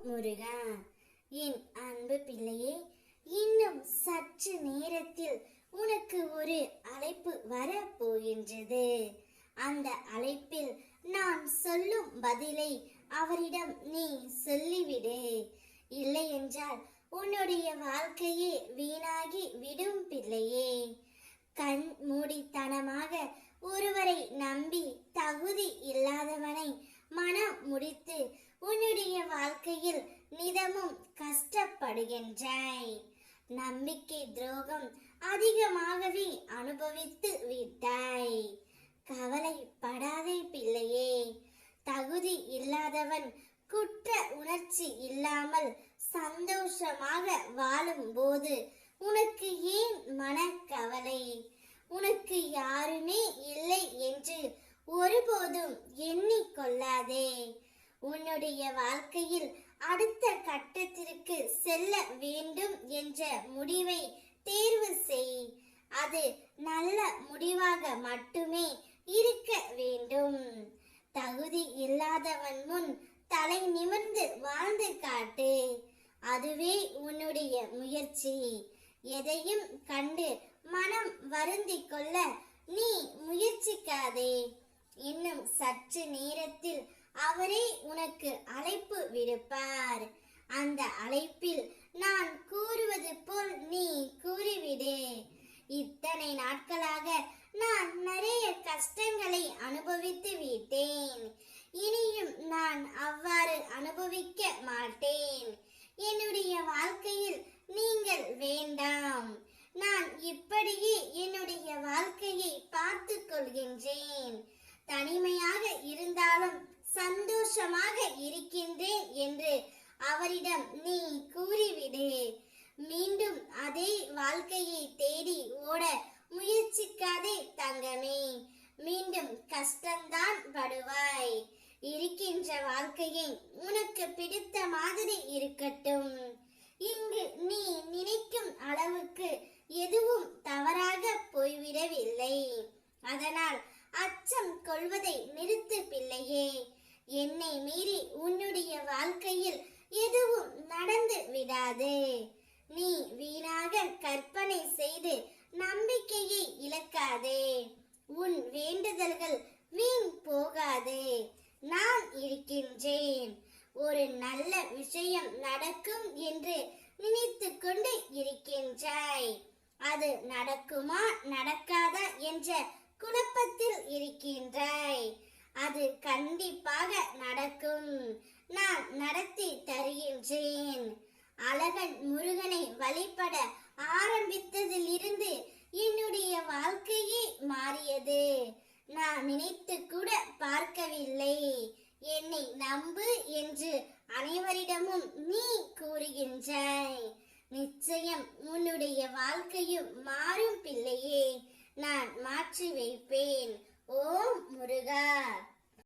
முருகா. என் அன்பு பிள்ளையே, இன்னும் சற்று நேரத்தில் உனக்கு ஒரு அழைப்பு வரப்போகின்றது. அந்த அழைப்பில் நான் சொல்லும் பதிலை அவரிடம் நீ சொல்லிவிடு. இல்லை என்றால் உன்னுடைய வாழ்க்கையே வீணாகி விடும் பிள்ளையே. கண் மூடித்தனமாக ஒருவரை நம்பி தகுதி இல்லாதவனை மனம் முடித்து உன்னுடைய வாழ்க்கையில் நிதமும் கஷ்டப்படுகின்றாய். நம்பிக்கை துரோகம் அதிகமாகவே அனுபவித்து விட்டாய். கவலைப்படாதே பிள்ளையே. தகுதி இல்லாதவன் குற்ற உணர்ச்சி இல்லாமல் சந்தோஷமாக வாழும் போது உனக்கு ஏன் மனக்கவலை? உனக்கு யாருமே இல்லை என்று ஒருபோதும் எண்ணிக்கொள்ளாதே. உன்னுடைய வாழ்க்கையில் அடுத்த கட்டத்திற்கு செல்ல வேண்டும் என்ற முடிவை தேர்வு செய். அது நல்ல முடிவாக மட்டுமே இருக்க வேண்டும். தகுதி இல்லாதவன் முன் தலை நிமிர்ந்து வாழ்ந்து காட்டு. அதுவே உன்னுடைய முயற்சி. எதையும் கண்டு மனம் வருந்திக் கொள்ள நீ முயற்சிக்காதே. இன்னும் சற்று நேரத்தில் அவரே உனக்கு அழைப்பு விடுப்பார். அந்த அழைப்பில் நான் கூறுவது போல் நீ கூறிவிடு. இத்தனை நாட்களாக நான் நிறைய கஷ்டங்களை அனுபவித்து விட்டேன். இனியும் நான் அவ்வாறு அனுபவிக்க மாட்டேன். என்னுடைய வாழ்க்கையில் நீங்கள் வேண்டாம். நான் இப்படியே என்னுடைய வாழ்க்கையை பார்த்து கொள்கின்றேன். தனிமையாக இருந்தாலும் சந்தோஷமாக இருக்கின்றேன் என்று அவரிடம் நீ கூறிவிடு. மீண்டும் அதே வாழ்க்கையை தேடி ஓட முயற்சிக்காதே தங்கமே. மீண்டும் கஷ்டம்தான் படுவாய். இருக்கின்ற வாழ்க்கையை உனக்கு பிடித்த மாதிரி இருக்கட்டும். இங்கு நீ நினைக்கும் அளவுக்கு எதுவும் தவறாக போய்விடவில்லை. அதனால் அச்சம் கொள்வதை நிறுத்து பிள்ளையே. என்னை மீறி உன்னுடைய வாழ்க்கையில் எதுவும் நடந்து விடாது. நீ வீணாக கற்பனை செய்து நம்பிக்கையை இழக்காதே. உன் வேண்டுதல்கள் வீண் போகாது. நான் இருக்கின்றேன். ஒரு நல்ல விஷயம் நடக்கும் என்று நினைத்து கொண்டு இருக்கின்றாய். அது நடக்குமா நடக்காதா என்ற குழப்பத்தில் இருக்கின்றாய். அது கண்டிப்பாக நடக்கும். நான் நடத்தி தருகின்றேன். அழகன் முருகனை வழிபட ஆரம்பித்ததிலிருந்து என்னுடைய வாழ்க்கையே மாறியது. நான் நினைத்து கூட பார்க்கவில்லை. என்னை நம்பு என்று அனைவரிடமும் நீ கூறுகின்றாய். நிச்சயம் உன்னுடைய வாழ்க்கையும் மாறும் பிள்ளையே. நான் மாற்றி வைப்பேன். ஓம் முருகா.